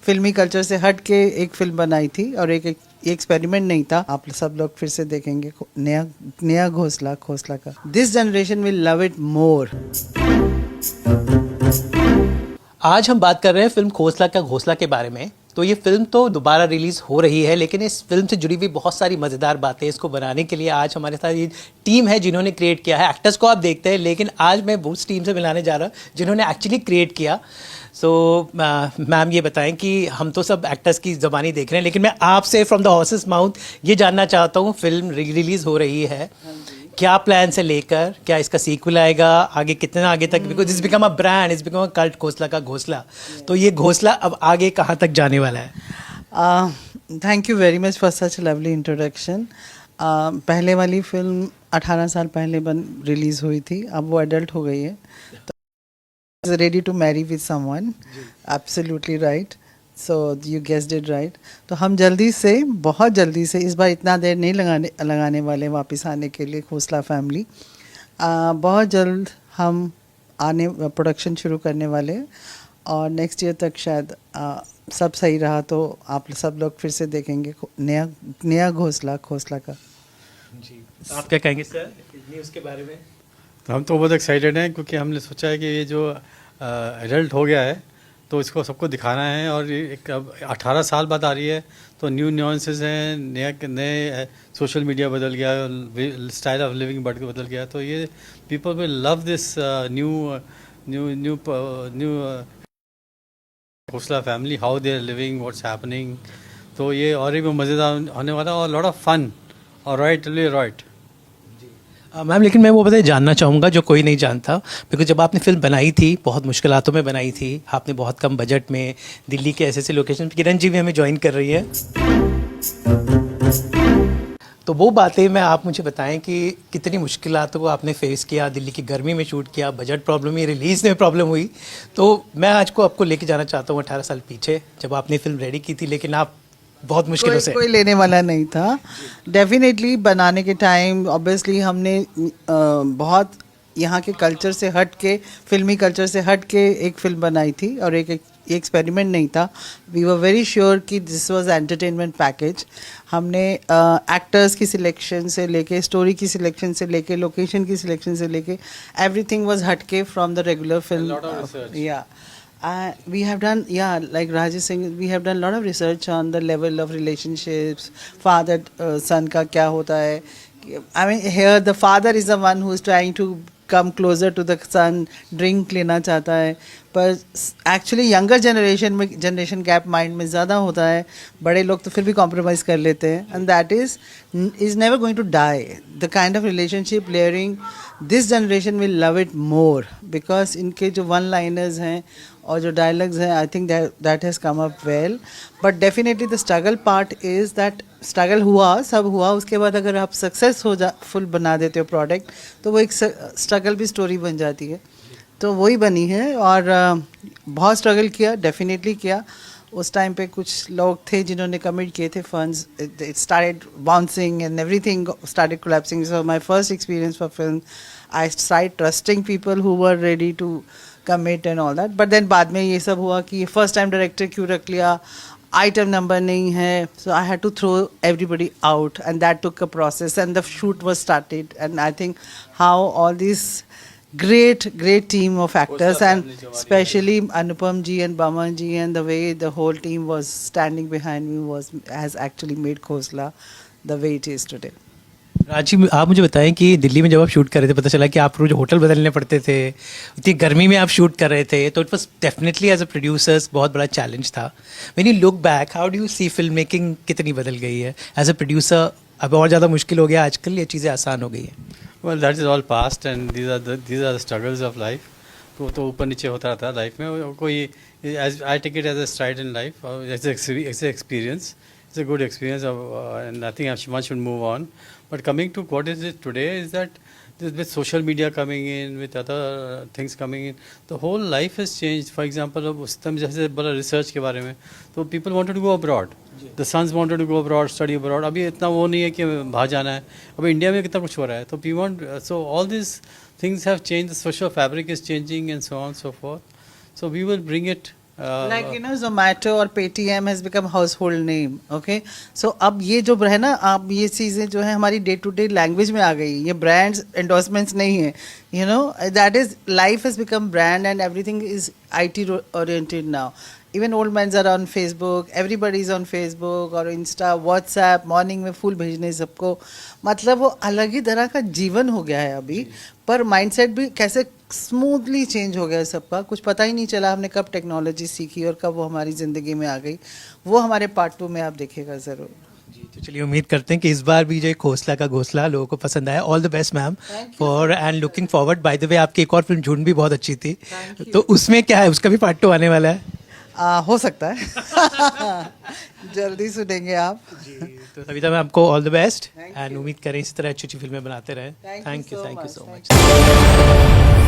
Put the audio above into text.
फिल्मी कल्चर से हट के एक फिल्म बनाई थी और एक एक्सपेरिमेंट नहीं था। आप सब लोग फिर से देखेंगे नया नया घोंसला खोसला का। This generation will love it मोर। आज हम बात कर रहे हैं फिल्म खोसला का घोंसला के बारे में। तो ये फिल्म तो दोबारा रिलीज़ हो रही है, लेकिन इस फिल्म से जुड़ी हुई बहुत सारी मज़ेदार बातें इसको बनाने के लिए आज हमारे साथ ये टीम है जिन्होंने क्रिएट किया है। एक्टर्स को आप देखते हैं, लेकिन आज मैं उस टीम से मिलाने जा रहा हूँ जिन्होंने एक्चुअली क्रिएट किया। सो मैम ये बताएं कि हम तो सब एक्टर्स की ज़बानी देख रहे हैं, लेकिन मैं आपसे फ्रॉम द हॉर्सेस माउथ ये जानना चाहता हूँ, फिल्म रिलीज़ हो रही है, क्या प्लान से लेकर क्या इसका सीक्वल आएगा, आगे कितना आगे तक, because it's become a brand, it's become a cult घोंसला का घोंसला। तो ये घोंसला अब आगे कहाँ तक जाने वाला है? Thank you very much for such lovely introduction. पहले वाली फिल्म 18 साल पहले रिलीज़ हुई थी, अब वो एडल्ट हो गई है। तो ready to marry with someone, absolutely right, so you guessed it right. तो हम जल्दी से, बहुत जल्दी से, इस बार इतना देर नहीं लगाने वाले वापस आने के लिए घोंसला फैमिली। बहुत जल्द हम प्रोडक्शन शुरू करने वाले हैं और नेक्स्ट ईयर तक शायद सब सही रहा तो आप सब लोग फिर से देखेंगे नया घोंसला खोसला का। जी, आप क्या कहेंगे सर न्यूज़ के बारे में? तो हम तो बहुत एक्साइटेड हैं, क्योंकि हमने सोचा है कि ये जो एडल्ट हो गया है तो इसको सबको दिखाना है। और एक अब 18 साल बाद आ रही है तो न्यू न्यूएंसेस हैं, नए सोशल मीडिया बदल गया, स्टाइल ऑफ लिविंग बदल गया। तो ये people will love this new new new new घोंसला family, how they are living, what's happening. तो ये और भी मज़ेदार होने वाला और लॉट ऑफ फन और राइट। मैम, लेकिन मैं वो बताइए जानना चाहूँगा जो कोई नहीं जानता, बिकॉज जब आपने फिल्म बनाई थी बहुत मुश्किलातों में बनाई थी, आपने बहुत कम बजट में दिल्ली के ऐसे लोकेशन, किरण जी भी हमें ज्वाइन कर रही है, तो वो बातें मैं आप मुझे बताएं कि कितनी मुश्किलातों को आपने फेस किया, दिल्ली की गर्मी में शूट किया, बजट प्रॉब्लम हुई, रिलीज़ में प्रॉब्लम हुई। तो मैं आज को आपको लेके जाना चाहता हूँ 18 साल पीछे, जब आपने फिल्म रेडी की थी, लेकिन आप बहुत मुश्किलों से, कोई लेने वाला नहीं था। डेफिनेटली बनाने के टाइम ऑब्वियसली हमने बहुत यहाँ के कल्चर से हट के, फिल्मी कल्चर से हट के एक फिल्म बनाई थी और एक एक्सपेरिमेंट नहीं था। वी वर वेरी श्योर कि दिस वाज एंटरटेनमेंट पैकेज। हमने एक्टर्स की सिलेक्शन से लेके, स्टोरी की सिलेक्शन से लेके, लोकेशन की सिलेक्शन से लेके, एवरीथिंग वाज हट के फ्रॉम द रेगुलर फिल्म। या we have done, like Rajesh Singh, we have done a lot of research on the level of relationships, father son का क्या होता है। I mean, here the father is the one who is trying to come closer to the son, drink लेना चाहता है, पर actually younger generation में generation gap mind में ज़्यादा होता है। बड़े लोग तो फिर भी कॉम्प्रोमाइज़ कर लेते हैं, and that is never going to die. The kind of relationship layering, this generation will love it more, because इनके जो वन लाइनर्स हैं और जो डायलॉग्स हैं, I think that has come up well. But definitely the struggle part is that struggle हुआ, सब हुआ, उसके बाद अगर आप सक्सेस फुल बना देते हो प्रोडक्ट, तो वो एक स्ट्रगल भी स्टोरी बन जाती है। तो वही बनी है और बहुत स्ट्रगल किया, डेफिनेटली किया। उस टाइम पे कुछ लोग थे जिन्होंने कमिट किए थे funds, it started bouncing and everything started collapsing. So my first experience for film, I start trusting people who were ready to commit and all that. But then बाद में ये सब हुआ कि फर्स्ट टाइम डायरेक्टर क्यों रख लिया, item number नहीं है, so I had to throw everybody out and that took a process and the shoot was started. And I think how all this great team of actors, and especially Anupam ji and Baman ji, and the way the whole team was standing behind me has actually made Khosla the way it is today. राजी, आप मुझे बताएं कि दिल्ली में जब आप shoot कर रहे थे, पता चला कि आपको रोज होटल बदलने पड़ते थे, इतनी गर्मी में आप शूट कर रहे थे, तो it was definitely as a producers बहुत बड़ा चैलेंज था। When you look back, how do you see film making कितनी बदल गई है एज अ प्रोड्यूसर? अब और ज़्यादा मुश्किल हो गया आजकल, ये चीज़ें आसान हो गई हैं? Well, that is all past and these are the struggles of life. तो ऊपर नीचे होता रहता है लाइफ में। कोई I take it as a stride in life, it's an experience, it's a good experience and I think one should move on. But coming to what is it today is that with social media coming in, with other things coming in, the whole life has changed. For example, अब उस time जैसे बोला research के बारे में, तो people wanted to go abroad. The sons wanted to go abroad, study abroad. अभी इतना वो नहीं है कि बाहर जाना है, अभी इंडिया में कितना कुछ हो रहा है। तो we want, so all these things have changed, the social fabric is changing and so on and so forth. So we will bring it Like you know, Zomato और Paytm has become household name. Okay, so अब ये जो है ना, अब ये चीज़ें जो है हमारी डे टू डे लैंग्वेज में आ गई. ये ब्रांड्स एंडोर्समेंट्स नहीं है. You know, that is life has become brand and everything is IT oriented now. Even old men are on Facebook. Everybody is on Facebook और Insta, WhatsApp. मॉर्निंग में फूल भेजने सबको. मतलब वो अलग ही तरह का जीवन हो गया है अभी. पर माइंडसेट भी कैसे स्मूथली चेंज हो गया है सबका. कुछ पता ही नहीं चला हमने कब टेक्नोलॉजी सीखी और कब वो हमारी ज़िंदगी में आ गई. वो हमारे पार्ट 2 में आप देखिएगा ज़रूर. जी, तो चलिए उम्मीद करते हैं कि इस बार भी जो घोसला का घोसला लोगों को पसंद आया. All the best ma'am for and looking forward. By the way आपकी एक और फिल्म झुंड भी बहुत अच्छी थी, तो उसमें क्या है, उसका भी पार्ट 2 आने वाला है? हो सकता है. जल्दी सुनेंगे आप. तो सविता मैम आपको ऑल द बेस्ट एंड उम्मीद करें इसी तरह अच्छी अच्छी फिल्में बनाते रहें. Thank you so much.